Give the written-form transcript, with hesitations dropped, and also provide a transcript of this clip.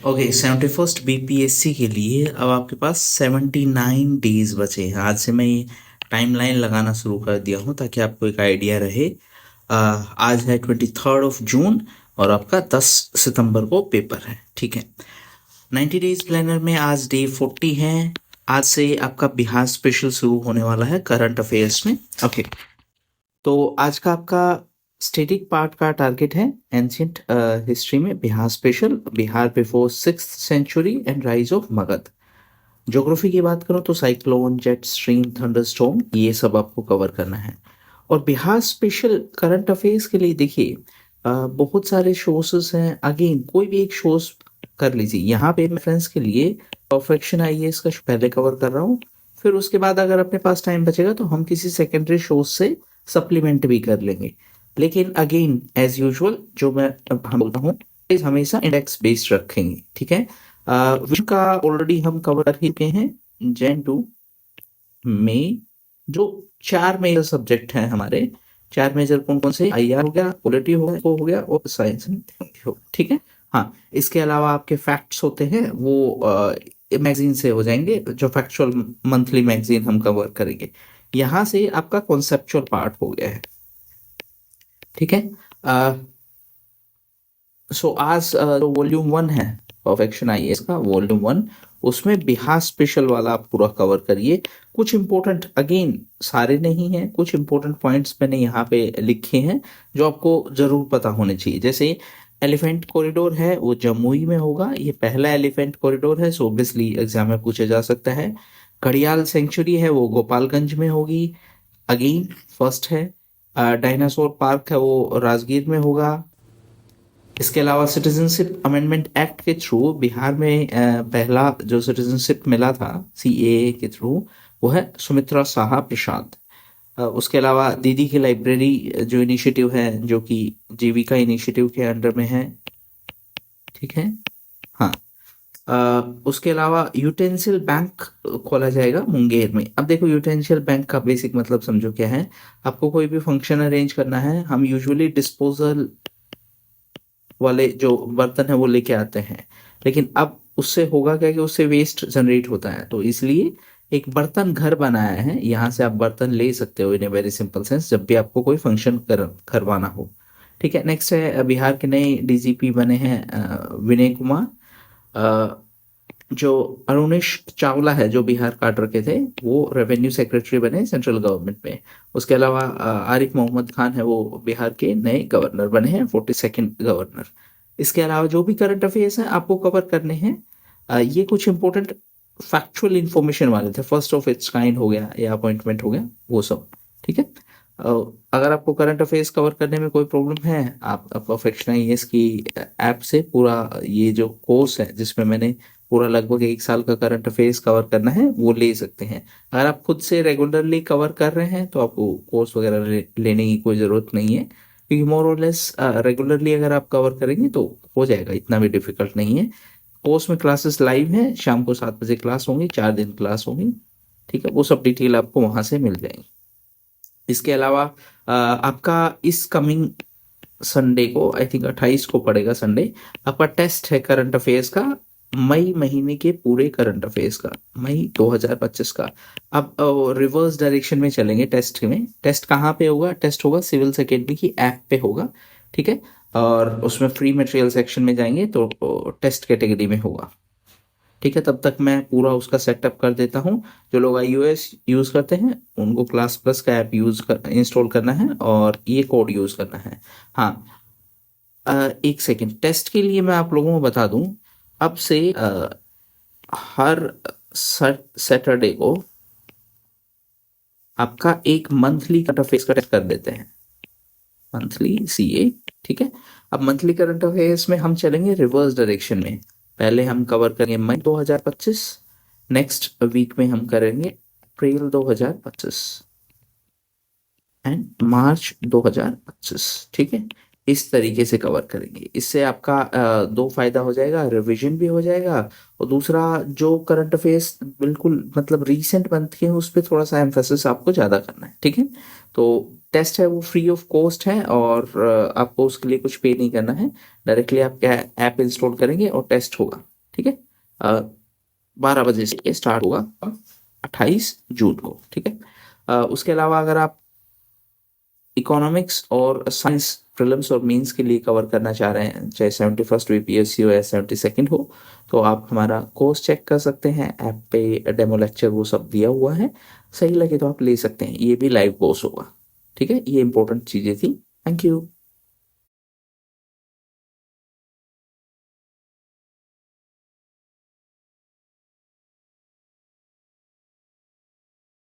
Okay, 71st BPSC के लिए अब आपके पास 79 डेज बचे हैं। आज से मैं ये टाइमलाइन लगाना शुरू कर दिया हूँ ताकि आपको एक आइडिया रहे। आज है 23rd of June और आपका 10 सितंबर को पेपर है, ठीक है। 90 डेज प्लानर में आज डे 40 है। आज से आपका बिहार स्पेशल शुरू होने वाला है करंट अफेयर्स में। ओके, तो आज का आपका स्टैटिक पार्ट का टारगेट है एंशियंट हिस्ट्री में Bihar special, Bihar before 6th century and rise of Magadh. Geography की बात करूं तो साइक्लोन, जेट स्ट्रीम, थंडरस्टॉर्म, ये सब आपको कवर करना है। और बिहार स्पेशल करंट अफेयर्स के लिए देखिए बहुत सारे सोर्सेस हैं। अगेन कोई भी एक सोर्स कर लीजिए। यहाँ पे रेफरेंस के लिए परफेक्शन आईएएस का पहले कवर कर रहा हूँ, फिर उसके बाद अगर अपने पास टाइम बचेगा तो हम किसी सेकेंडरी सोर्स से सप्लीमेंट भी कर लेंगे। लेकिन अगेन एज यूजुअल जो मैं हम बोलता हूँ, हमेशा इंडेक्स बेस्ड रखेंगे, ठीक है। विषय का ऑलरेडी हम कवर कर ही चुके हैं। जैन टू में जो 4 मेजर सब्जेक्ट हैं हमारे, 4 मेजर कौन कौन से, आईआर हो गया, पॉलिटी हो गया और साइंस एंड टेक्नोलॉजी हो, ठीक है। हाँ, इसके अलावा आपके फैक्ट्स होते हैं वो मैगजीन से हो जाएंगे, जो फैक्चुअल मंथली मैगजीन हम कवर करेंगे। यहाँ से आपका कॉन्सेप्चुअल पार्ट हो गया है, ठीक है। सो आज जो वॉल्यूम 1 है परफेक्शन आईएएस का वॉल्यूम 1, उसमें बिहार स्पेशल वाला आप पूरा कवर करिए। कुछ इंपॉर्टेंट, अगेन सारे नहीं हैं, कुछ इंपॉर्टेंट पॉइंट्स मैंने यहाँ पे लिखे हैं जो आपको जरूर पता होने चाहिए। जैसे एलिफेंट कॉरिडोर है वो जमुई में होगा, ये पहला एलिफेंट कॉरिडोर है, सो ऑब्वियसली एग्जाम में पूछा जा सकता है। घड़ियाल सेंचुरी है वो गोपालगंज में होगी, अगेन फर्स्ट है। डायनासोर पार्क है वो राजगीर में होगा। इसके अलावा सिटीजनशिप अमेंडमेंट एक्ट के थ्रू बिहार में पहला जो सिटीजनशिप मिला था सीएए के थ्रू, वो है सुमित्रा साहा प्रसाद। उसके अलावा दीदी की लाइब्रेरी जो इनिशिएटिव है, जो कि जीविका इनिशिएटिव के अंडर में है, ठीक है। हाँ, उसके अलावा यूटेंसिल बैंक खोला जाएगा मुंगेर में। अब देखो यूटेंसिल बैंक का बेसिक मतलब समझो क्या है। आपको कोई भी फंक्शन अरेंज करना है, हम यूजुअली डिस्पोजल वाले जो बर्तन है वो लेके आते हैं, लेकिन अब उससे होगा क्या कि उससे वेस्ट जनरेट होता है, तो इसलिए एक बर्तन घर बनाया है। यहाँ से आप बर्तन ले सकते हो इन ए वेरी सिंपल सेंस, जब भी आपको कोई फंक्शन करवाना हो, ठीक है। नेक्स्ट है बिहार के नए डीजीपी बने हैं विनय कुमार। अ, जो अरुणेश चावला है जो बिहार काडर के थे, वो रेवेन्यू सेक्रेटरी बने सेंट्रल गवर्नमेंट में। उसके अलावा आरिफ मोहम्मद खान है वो बिहार के नए गवर्नर बने हैं, 42nd गवर्नर। इसके अलावा जो भी करंट अफेयर्स हैं आपको कवर करने हैं। ये कुछ इंपॉर्टेंट फैक्चुअल इंफॉर्मेशन वाले थे, फर्स्ट ऑफ इट्स काइंड हो गया या अपॉइंटमेंट हो गया, वो सब, ठीक है। अ, अगर आपको करंट अफेयर्स कवर करने में कोई प्रॉब्लम है, आप परफेक्शन आईएएस की ऐप से पूरा ये जो कोर्स है जिसमें मैंने पूरा लगभग 1 साल का करंट अफेयर्स कवर करना है वो ले सकते हैं। अगर आप खुद से रेगुलरली कवर कर रहे हैं तो आपको कोर्स वगैरह लेने की कोई ज़रूरत नहीं है, क्योंकि मोर और लेस रेगुलरली अगर आप कवर करेंगे तो हो जाएगा, इतना भी डिफिकल्ट नहीं है। कोर्स में क्लासेस लाइव हैं, शाम को 7 बजे क्लास होंगी, 4 दिन क्लास होंगी, ठीक है। वो सब डिटेल आपको वहां से मिल जाएंगी। इसके अलावा आपका इस कमिंग संडे को, आई थिंक 28 को पड़ेगा संडे, आपका टेस्ट है करंट अफेयर्स का, मई महीने के पूरे करंट अफेयर्स का, मई 2025 का। अब रिवर्स डायरेक्शन में चलेंगे टेस्ट में। टेस्ट कहाँ पे होगा? टेस्ट होगा सिविल्स एकेडमी की ऐप पे होगा, ठीक है। और उसमें फ्री मटेरियल सेक्शन में जाएंगे तो टेस्ट कैटेगरी में होगा, ठीक है। तब तक मैं पूरा उसका सेटअप कर देता हूँ। जो लोग iOS यूज करते हैं उनको क्लास प्लस का ऐप इंस्टॉल करना है और ये कोड यूज करना है। हाँ, एक सेकेंड, टेस्ट के लिए मैं आप लोगों को बता दूं, अब से हर सैटरडे को आपका एक मंथली करंट अफेयर्स का टेस्ट कर देते हैं, मंथली सीए, ठीक है। अब मंथली करंट अफेयर्स में हम चलेंगे रिवर्स डायरेक्शन में। पहले हम कवर करेंगे मई 2025, नेक्स्ट वीक में हम करेंगे अप्रैल 2025 एंड मार्च 2025, ठीक है। इस तरीके से कवर करेंगे। इससे आपका दो फायदा हो जाएगा, रिवीजन भी हो जाएगा, और दूसरा जो करंट अफेयर्स बिल्कुल मतलब रीसेंट मंथ के हैं उस पर थोड़ा सा एम्फेसिस आपको ज़्यादा करना है, ठीक है। तो टेस्ट है वो फ्री ऑफ कॉस्ट है और आपको उसके लिए कुछ पे नहीं करना है, डायरेक्टली आप क्या ऐप इंस्टॉल करेंगे और टेस्ट होगा। ठीक है, 12 बजे से ये स्टार्ट होगा 28 जून को। ठीक है, उसके अलावा अगर आप इकोनॉमिक्स और साइंस प्रीलिम्स और मेंस के लिए कवर करना चाह रहे हैं, चाहे 71st बीपीएससी हो या 72nd हो, तो आप हमारा कोर्स चेक कर सकते हैं, ऐप पे डेमो लेक्चर वो सब दिया हुआ है, सही लगे तो आप ले सकते हैं, ये भी लाइव कोर्स होगा। ठीक है, ये इंपॉर्टेंट चीज़ें थी। Thank you.